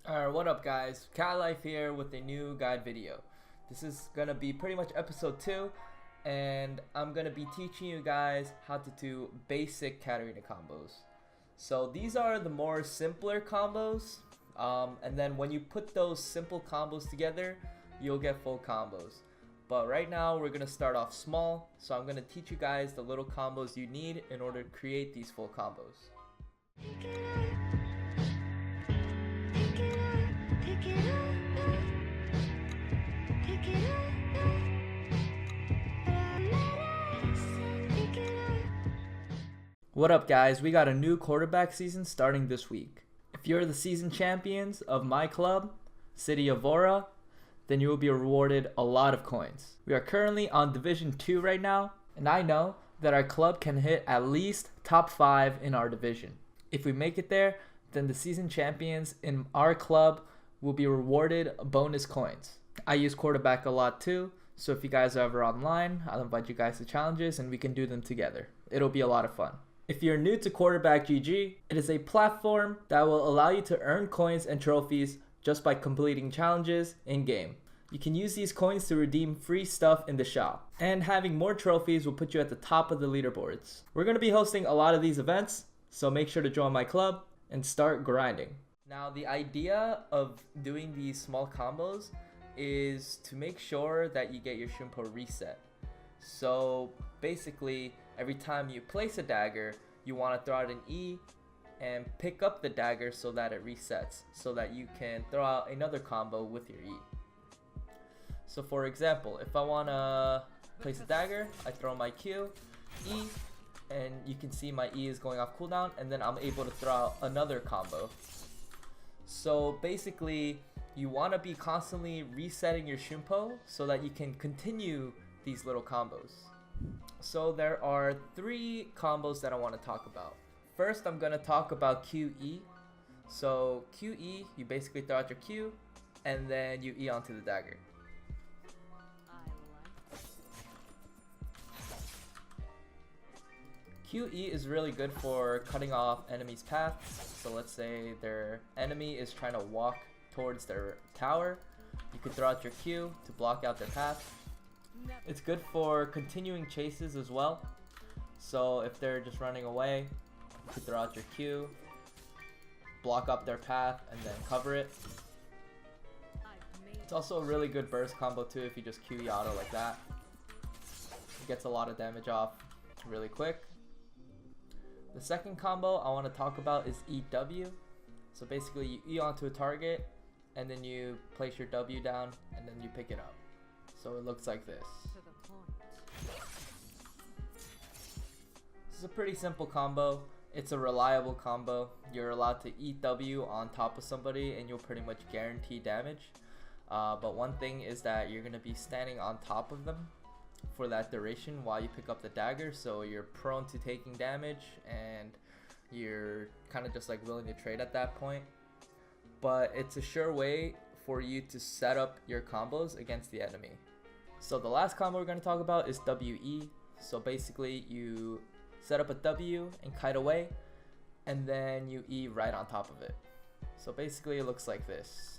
Alright, what up guys? Katlife here with a new guide video. This is gonna be pretty much episode 2, and I'm gonna be teaching you guys how to do basic Katarina combos. So these are the more simpler combos, and then when you put those simple combos together, you'll get full combos. But right now we're gonna start off small, so I'm gonna teach you guys the little combos you need in order to create these full combos. What up guys, we got a new quarterback season starting this week. If you're the season champions of my club, City of Vora, then you will be rewarded a lot of coins. We are currently on Division 2 right now, and I know that our club can hit at least top 5 in our division. If we make it there, then the season champions in our club will be rewarded bonus coins. I use quarterback a lot too, so if you guys are ever online, I'll invite you guys to challenges and we can do them together. It'll be a lot of fun. If you're new to Quarterback GG, it is a platform that will allow you to earn coins and trophies just by completing challenges in-game. You can use these coins to redeem free stuff in the shop, and having more trophies will put you at the top of the leaderboards. We're going to be hosting a lot of these events, so make sure to join my club and start grinding. Now the idea of doing these small combos is to make sure that you get your Shimpo Reset. So basically, every time you place a dagger, you want to throw out an E and pick up the dagger so that it resets, so that you can throw out another combo with your E. So for example, if I want to place a dagger, I throw my Q, E, and you can see my E is going off cooldown, and then I'm able to throw out another combo. So basically, you want to be constantly resetting your Shimpo so that you can continue these little combos. So there are 3 combos that I want to talk about. First, I'm going to talk about QE. So QE, you basically throw out your Q and then you E onto the dagger. QE is really good for cutting off enemies' paths. So let's say their enemy is trying to walk towards their tower. You could throw out your Q to block out their path. It's good for continuing chases as well. So if they're just running away, you could throw out your Q, block up their path, and then cover it. It's also a really good burst combo too if you just Q auto like that. It gets a lot of damage off really quick. The second combo I want to talk about is EW. So basically you E onto a target and then you place your W down and then you pick it up. So it looks like this. This is a pretty simple combo. It's a reliable combo. You're allowed to eat W on top of somebody and you'll pretty much guarantee damage. But one thing is that you're going to be standing on top of them for that duration while you pick up the dagger. So you're prone to taking damage and you're kind of just like willing to trade at that point. But it's a sure way for you to set up your combos against the enemy. So the last combo we're going to talk about is WE. So basically you set up a W and kite away, and then you E right on top of it. So basically it looks like this.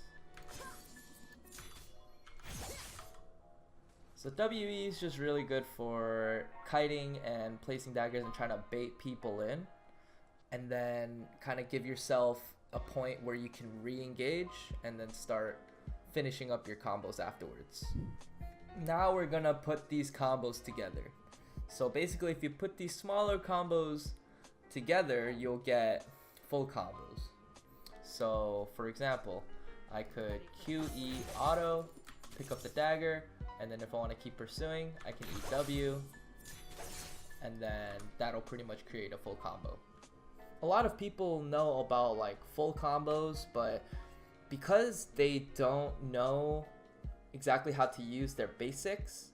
So WE is just really good for kiting and placing daggers and trying to bait people in, and then kind of give yourself a point where you can re-engage and then start finishing up your combos afterwards. Now we're gonna put these combos together. So basically if you put these smaller combos together, you'll get full combos. So for example, I could QE auto, pick up the dagger, and then if I want to keep pursuing, I can E W, and then that'll pretty much create a full combo. A lot of people know about like full combos, but because they don't know exactly how to use their basics,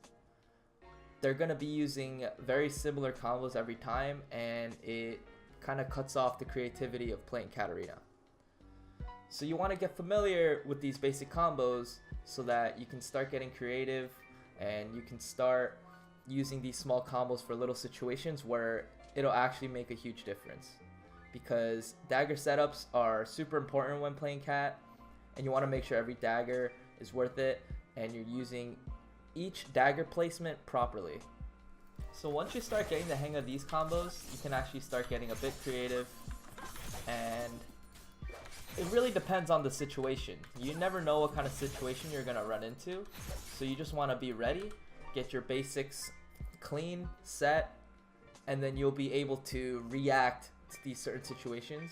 they're going to be using very similar combos every time, and it kind of cuts off the creativity of playing Katarina. So you want to get familiar with these basic combos so that you can start getting creative and you can start using these small combos for little situations where it'll actually make a huge difference. Because dagger setups are super important when playing Cat, and you want to make sure every dagger is worth it and you're using each dagger placement properly. So once you start getting the hang of these combos, you can actually start getting a bit creative, and it really depends on the situation. You never know what kind of situation you're gonna run into, so you just want to be ready, get your basics clean, set, and then you'll be able to react to these certain situations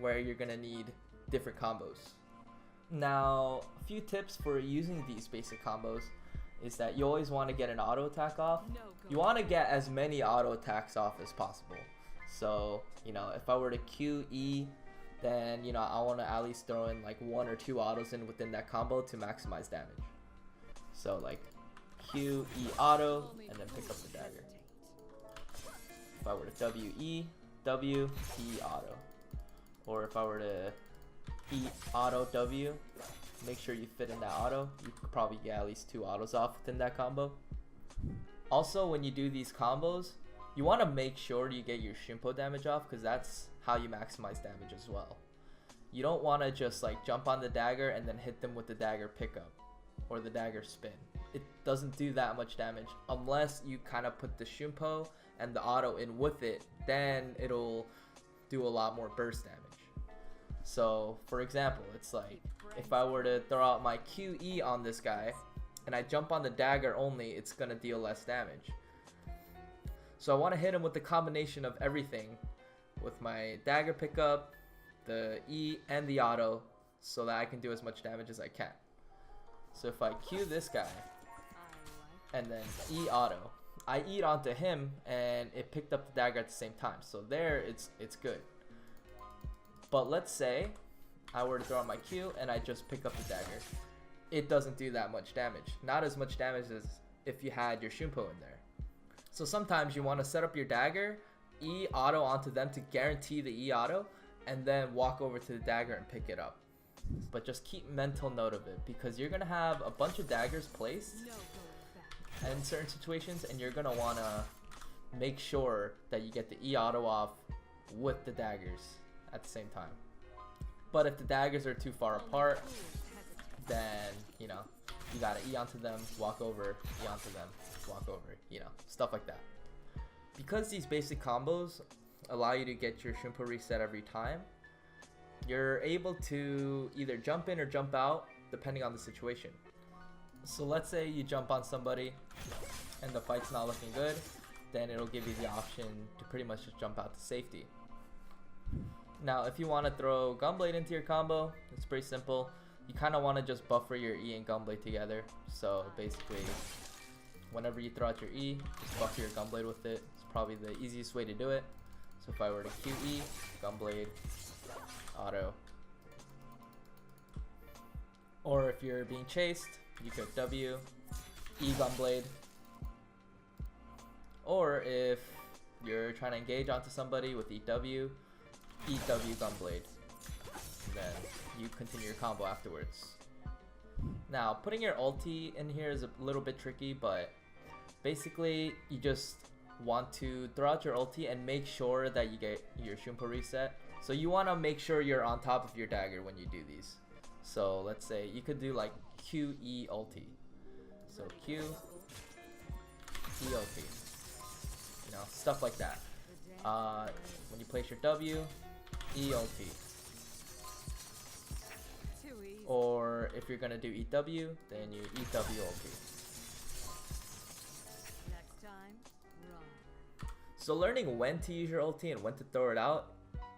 where you're gonna need different combos. Now, a few tips for using these basic combos is that you always want to get an auto attack off. You want to get as many auto attacks off as possible. So, you know, if I were to QE, then, you know, I want to at least throw in like 1 or 2 autos in within that combo to maximize damage. So like QE auto and then pick up the dagger. If I were to WE, W, E auto. Or if I were to E auto W, make sure you fit in that auto. You could probably get at least 2 autos off within that combo. Also, when you do these combos, you want to make sure you get your Shimpo damage off, because that's how you maximize damage as well. You don't want to just like jump on the dagger and then hit them with the dagger pickup or the dagger spin. It doesn't do that much damage unless you kind of put the Shimpo and the auto in with it. Then it'll do a lot more burst damage. So for example, it's like if I were to throw out my QE on this guy and I jump on the dagger only, it's gonna deal less damage. So I want to hit him with the combination of everything, with my dagger pickup, the E, and the auto, so that I can do as much damage as I can. So if I Q this guy and then E auto, I eat onto him and it picked up the dagger at the same time. So there, it's good. But let's say I were to throw on my Q and I just pick up the dagger. It doesn't do that much damage. Not as much damage as if you had your Shimpo in there. So sometimes you want to set up your dagger, E auto onto them to guarantee the E auto, and then walk over to the dagger and pick it up. But just keep mental note of it, because you're going to have a bunch of daggers placed in certain situations, and you're going to want to make sure that you get the E auto off with the daggers at the same time. But if the daggers are too far apart, then, you know, you gotta E onto them, walk over, E onto them, walk over, you know, stuff like that. Because these basic combos allow you to get your Shimpo reset every time, you're able to either jump in or jump out depending on the situation. So let's say you jump on somebody and the fight's not looking good, then it'll give you the option to pretty much just jump out to safety. Now if you want to throw Gunblade into your combo, it's pretty simple. You kind of want to just buffer your E and Gunblade together. So basically, whenever you throw out your E, just buffer your Gunblade with it. It's probably the easiest way to do it. So if I were to QE, Gunblade, auto. Or if you're being chased, you could W, E Gunblade. Or if you're trying to engage onto somebody with EW, EW Gunblade. Then you continue your combo afterwards. Now, putting your ulti in here is a little bit tricky, but basically you just want to throw out your ulti and make sure that you get your Shimpo reset. So you want to make sure you're on top of your dagger when you do these. So let's say you could do like QE ulti. So Q, E ulti. You know, stuff like that. When you place your W, E ulti. Or if you're gonna do EW, then you EW ulti. So learning when to use your ulti and when to throw it out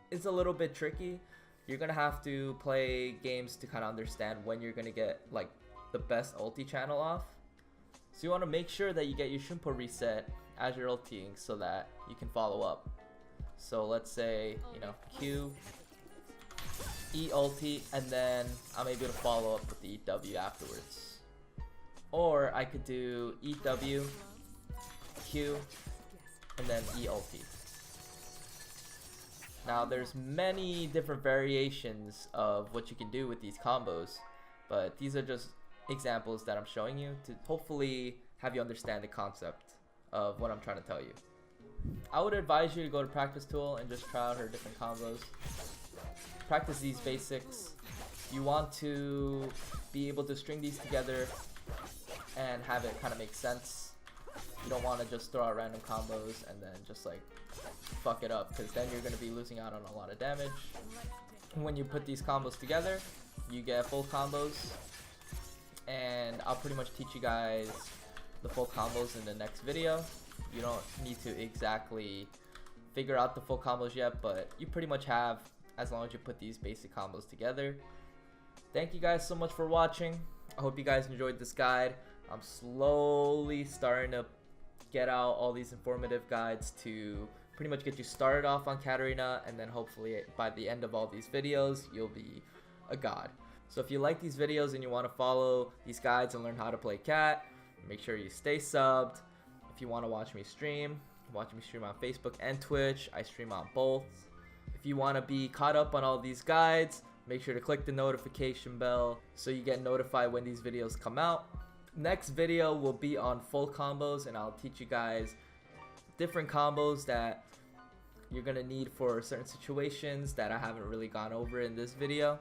is a little bit tricky. You're gonna have to play games to kind of understand when you're gonna get like the best ulti channel off. So you want to make sure that you get your Shimpo reset as you're ultiing so that you can follow up. So let's say, you know, Q, E ulti, and then I'm able to follow up with the EW afterwards. Or I could do EW, Q, and then E ulti. Now there's many different variations of what you can do with these combos, but these are just examples that I'm showing you to hopefully have you understand the concept of what I'm trying to tell you. I would advise you to go to Practice Tool and just try out her different combos. Practice these basics, if you want to be able to string these together and have it kind of make sense, you don't want to just throw out random combos and then just like fuck it up, because then you're going to be losing out on a lot of damage. When you put these combos together, you get full combos, and I'll pretty much teach you guys the full combos in the next video. You don't need to exactly figure out the full combos yet, but you pretty much have, as long as you put these basic combos together. Thank you guys so much for watching. I hope you guys enjoyed this guide. I'm slowly starting to get out all these informative guides to pretty much get you started off on Katarina, and then hopefully by the end of all these videos you'll be a god. So if you like these videos and you want to follow these guides and learn how to play Kat, make sure you stay subbed. If you want to watch me stream, watch me stream on Facebook and Twitch. I stream on both. If you want to be caught up on all these guides, make sure to click the notification bell so you get notified when these videos come out. Next video will be on full combos, and I'll teach you guys different combos that you're gonna need for certain situations that I haven't really gone over in this video.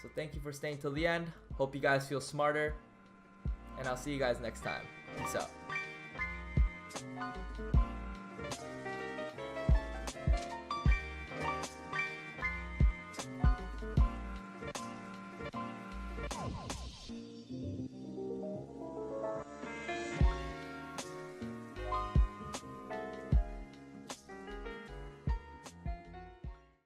So thank you for staying till the end. Hope you guys feel smarter, and I'll see you guys next time. Peace out.